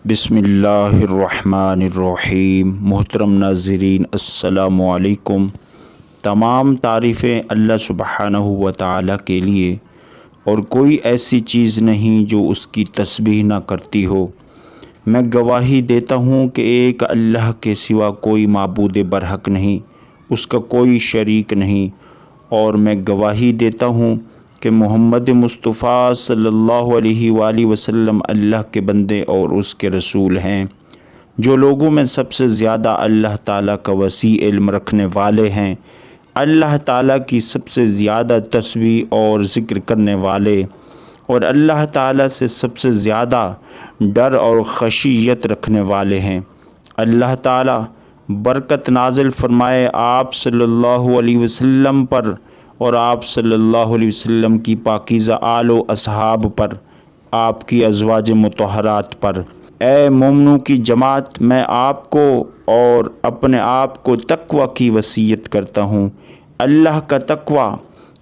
बिस्मिल्लाहिर्रहमानिर्रहीम। मोहतरम नाज़रीन, अस्सलामु अलैकुम। तमाम तारीफ़ें अल्लाह सुब्हानहू व तआला के लिए, और कोई ऐसी चीज़ नहीं जो उसकी तस्बीह ना करती हो। मैं गवाही देता हूँ कि एक अल्लाह के सिवा कोई माबूद बरहक नहीं, उसका कोई शरीक नहीं। और मैं गवाही देता हूँ कि मोहम्मद मुस्तफ़ा सल्लल्लाहु अलैहि वसल्लम अल्लाह के बंदे और उसके रसूल हैं, जो लोगों में सबसे ज़्यादा अल्लाह ताला का वसी इल्म रखने वाले हैं, अल्लाह ताला की सबसे ज़्यादा तस्बीह और ज़िक्र करने वाले, और अल्लाह ताला से सबसे ज़्यादा डर और खशियत रखने वाले हैं। अल्लाह ताला बरकत नाज़िल फरमाए आप सल्लल्लाहु अलैहि वसल्लम पर और आप सल्लल्लाहु अलैहि वसल्लम की पाकीज़ा आलो असहाब पर, आपकी अज़वाज मुतहरात पर। ए मोमिनों की जमात, मैं आपको और अपने आप को तक़वा की वसीयत करता हूँ। अल्लाह का तक़वा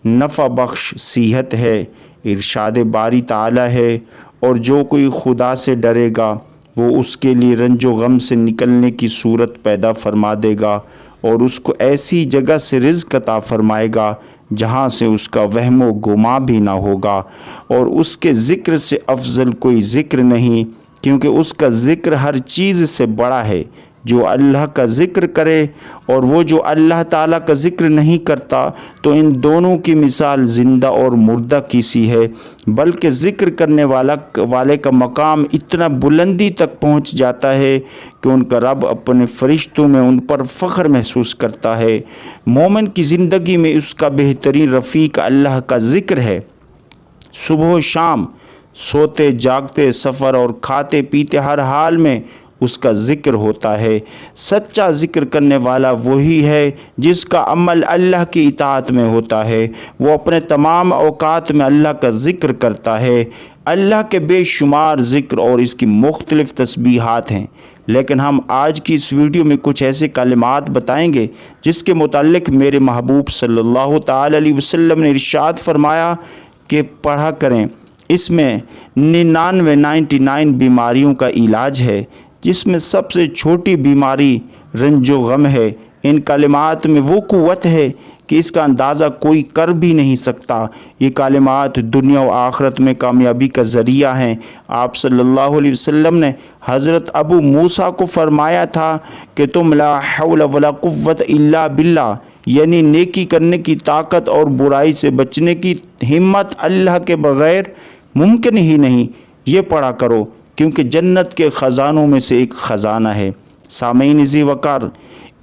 नफ़ा बख्श सीहत है, इरशाद बारी ताला है, और जो कोई खुदा से डरेगा वो उसके लिए रंजो गम से निकलने की सूरत पैदा फरमा देगा और उसको ऐसी जगह से रिज़्क़ अता फरमाएगा जहाँ से उसका वहमो गुमा भी ना होगा। और उसके ज़िक्र से अफजल कोई ज़िक्र नहीं, क्योंकि उसका ज़िक्र हर चीज़ से बड़ा है। जो अल्लाह का ज़िक्र करे और वो जो अल्लाह ताला का ज़िक्र नहीं करता, तो इन दोनों की मिसाल ज़िंदा और मुर्दा की सी है। बल्कि ज़िक्र करने वाले का मकाम इतना बुलंदी तक पहुँच जाता है कि उनका रब अपने फ़रिश्तों में उन पर फ़ख्र महसूस करता है। मोमिन की ज़िंदगी में उसका बेहतरीन रफ़ीक अल्लाह का ज़िक्र है। सुबह शाम, सोते जागते, सफ़र और खाते पीते, हर हाल में उसका ज़िक्र होता है। सच्चा ज़िक्र करने वाला वही है जिसका अमल अल्लाह की इताअत में होता है। वो अपने तमाम औकात में अल्लाह का ज़िक्र करता है। अल्लाह के बेशुमार ज़िक्र और इसकी मुख्तलिफ़ तस्बीहात हैं, लेकिन हम आज की इस वीडियो में कुछ ऐसे कलिमात बताएंगे जिसके मुताल्लिक़ मेरे महबूब सल्लल्लाहु ताला अलैहि वसल्लम ने इरशाद फरमाया कि पढ़ा करें। इसमें 99 बीमारियों का इलाज है, जिसमें सबसे छोटी बीमारी रंजो गम है। इन कलिमात में वो क़ुव्वत है कि इसका अंदाज़ा कोई कर भी नहीं सकता। ये कलिमात दुनिया और आखिरत में कामयाबी का ज़रिया हैं। आप सल्लल्लाहु अलैहि वसल्लम ने हज़रत अबू मूसा को फरमाया था कि तुम ला हौला वला कुव्वत इल्ला बिल्लाह, यानी नेकी करने की ताकत और बुराई से बचने की हिम्मत अल्लाह के बग़ैर मुमकिन ही नहीं। ये पढ़ा करो, क्योंकि जन्नत के ख़जानों में से एक ख़जाना है। सामईन इज़्ज़ी वक़ार,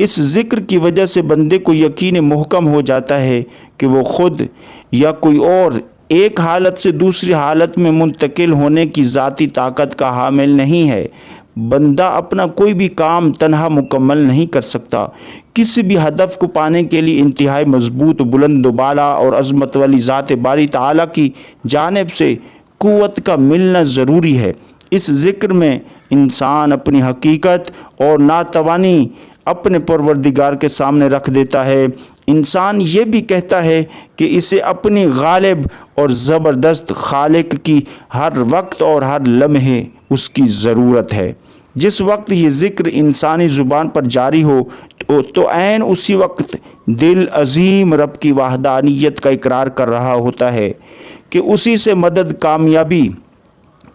इस ज़िक्र की वजह से बंदे को यकीन मुहकम हो जाता है कि वो ख़ुद या कोई और एक हालत से दूसरी हालत में मुंतकिल होने की ज़ाती ताकत का हामिल नहीं है। बंदा अपना कोई भी काम तन्हा मुकम्मल नहीं कर सकता। किसी भी हदफ को पाने के लिए इंतहाई मजबूत, बुलंद बाला और अज़मत वाली ज़ात बारी ताला की जानिब से क़ुव्वत का मिलना ज़रूरी है। इस ज़िक्र में इंसान अपनी हकीकत और नातवानी अपने परवरदिगार के सामने रख देता है। इंसान ये भी कहता है कि इसे अपनी गालिब और ज़बरदस्त खालिक की हर वक्त और हर लम्हे उसकी ज़रूरत है। जिस वक्त ये ज़िक्र इंसानी ज़ुबान पर जारी हो तो ऐन उसी वक्त दिल अज़ीम रब की वहदानियत का इकरार कर रहा होता है कि उसी से मदद, कामयाबी,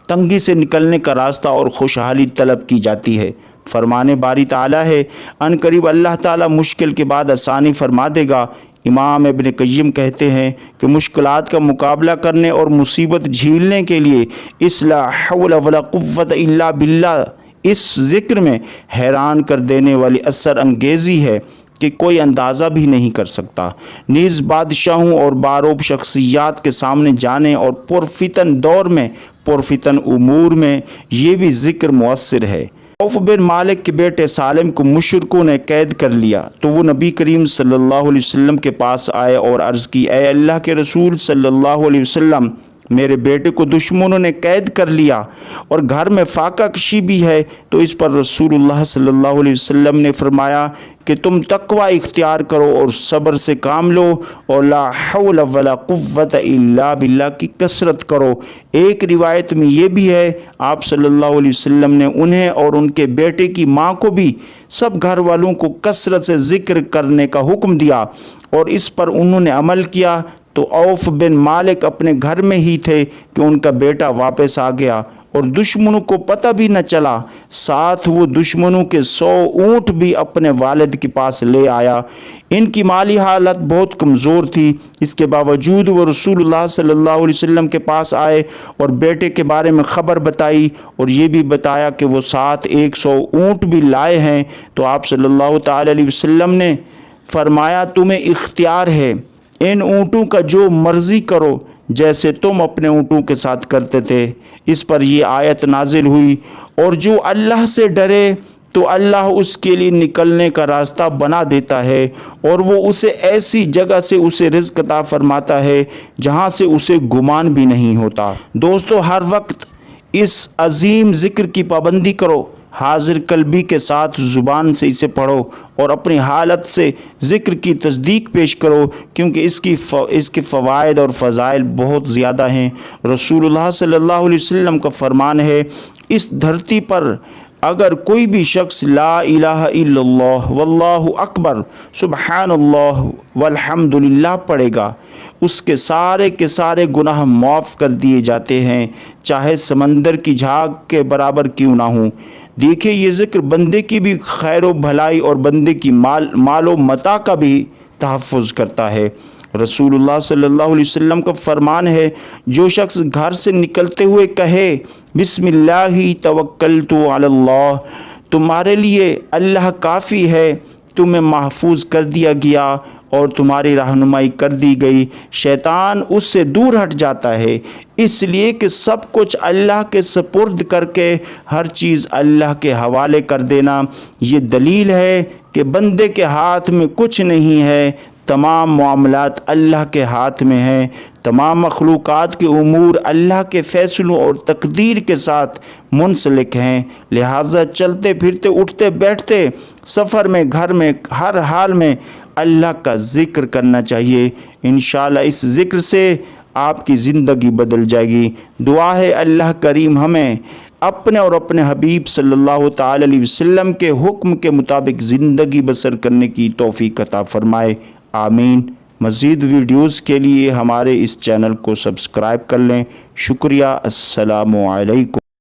तंगी से निकलने का रास्ता और खुशहाली तलब की जाती है। फरमाने बारी ताला है, अनकरीब अल्लाह ताला मुश्किल के बाद आसानी फरमा देगा। इमाम इब्न क़य्यिम कहते हैं कि मुश्किलात का मुकाबला करने और मुसीबत झेलने के लिए इस ला हौला वला कुव्वत इल्ला बिल्लाह, इस ज़िक्र में हैरान कर देने वाली असर अंगेज़ी है कि कोई अंदाज़ा भी नहीं कर सकता। नीज़ बादशाहों और बारोब शख्सियात के सामने जाने और पुरफितन दौर में, पुरफितन उमूर में ये भी ज़िक्र मुअस्सिर है। औफ बिन मालिक के बेटे सालिम को मुशरिकों ने कैद कर लिया, तो वो नबी करीम सल्लल्लाहु अलैहि वसल्लम के पास आए और अर्ज़ की, ए अल्लाह के रसूल सल्लल्लाहु अलैहि वसल्लम, मेरे बेटे को दुश्मनों ने कैद कर लिया और घर में फाका कशी भी है। तो इस पर रसूलुल्लाह सल्लल्लाहु अलैहि वसल्लम ने फरमाया कि तुम तकवा इख्तियार करो और सब्र से काम लो और ला हौला वला कुव्वत इल्ला बिल्लाह की कसरत करो। एक रिवायत में ये भी है आप सल्लल्लाहु अलैहि वसल्लम ने उन्हें और उनके बेटे की माँ को भी सब घर वालों को कसरत से ज़िक्र करने का हुक्म दिया और इस पर उन्होंने अमल किया। तो औफ बिन मालिक अपने घर में ही थे कि उनका बेटा वापस आ गया और दुश्मनों को पता भी न चला। साथ वो दुश्मनों के 100 ऊँट भी अपने वालिद के पास ले आया। इनकी माली हालत बहुत कमज़ोर थी, इसके बावजूद वो रसूलुल्लाह सल्लल्लाहु अलैहि वसल्लम के पास आए और बेटे के बारे में ख़बर बताई और ये भी बताया कि वो साथ 100 ऊँट भी लाए हैं। तो आप सल्लल्लाहु ताला अलैहि वसल्लम ने फरमाया तुम्हें इख्तियार है, इन ऊँटों का जो मर्ज़ी करो जैसे तुम अपने ऊँटों के साथ करते थे। इस पर ये आयत नाजिल हुई और जो अल्लाह से डरे तो अल्लाह उसके लिए निकलने का रास्ता बना देता है और वो उसे ऐसी जगह से उसे रिज़्क़ अता फरमाता है जहाँ से उसे गुमान भी नहीं होता। दोस्तों, हर वक्त इस अजीम ज़िक्र की पाबंदी करो, हाजिर कल्बी के साथ ज़ुबान से इसे पढ़ो और अपनी हालत से ज़िक्र की तस्दीक पेश करो, क्योंकि इसके फ़वाइद और फ़ज़ाइल बहुत ज़्यादा हैं। रसूलुल्लाह सल्लल्लाहु अलैहि वसल्लम का फरमान है, इस धरती पर अगर कोई भी शख्स ला इलाहा इल्लल्लाह वल्लाहु अकबर सुबहानल्लाह वल्हम्दुलिल्लाह पढ़ेगा, उसके सारे के सारे गुनाह माफ़ कर दिए जाते हैं, चाहे समंदर की झाग के बराबर क्यों ना हो। देखिए, ये ज़िक्र बंदे की भी खैर व भलाई और बंदे की मालो मता का भी तहफ़्फ़ुज़ करता है। रसूलुल्लाह सल्लल्लाहु अलैहि वसल्लम का फरमान है, जो शख्स घर से निकलते हुए कहे बिस्मिल्लाहि तवक्कलतु अलल्लाह, तुम्हारे लिए अल्लाह काफ़ी है, तुम्हें महफूज कर दिया गया और तुम्हारी रहनुमाई कर दी गई, शैतान उससे दूर हट जाता है। इसलिए कि सब कुछ अल्लाह के सपुर्द करके हर चीज़ अल्लाह के हवाले कर देना ये दलील है कि बंदे के हाथ में कुछ नहीं है, तमाम मामलात अल्लाह के हाथ में हैं। तमाम मखलूक़ात के उमूर अल्लाह के फ़ैसलों और तकदीर के साथ मुंसलिक हैं। लिहाजा चलते फिरते उठते बैठते सफ़र में घर में हर हाल में अल्लाह का ज़िक्र करना चाहिए। इंशाअल्लाह इस ज़िक्र से आपकी ज़िंदगी बदल जाएगी। दुआ है अल्लाह करीम हमें अपने और अपने हबीब सल्लल्लाहु ताला अलैहि वसल्लम के हुक्म के मुताबिक ज़िंदगी बसर करने की तौफ़ीक़ अता फ़रमाए। आमीन। मज़ीद वीडियोज़ के लिए हमारे इस चैनल को सब्सक्राइब कर लें। शुक्रिया। अस्सलामु अलैकुम।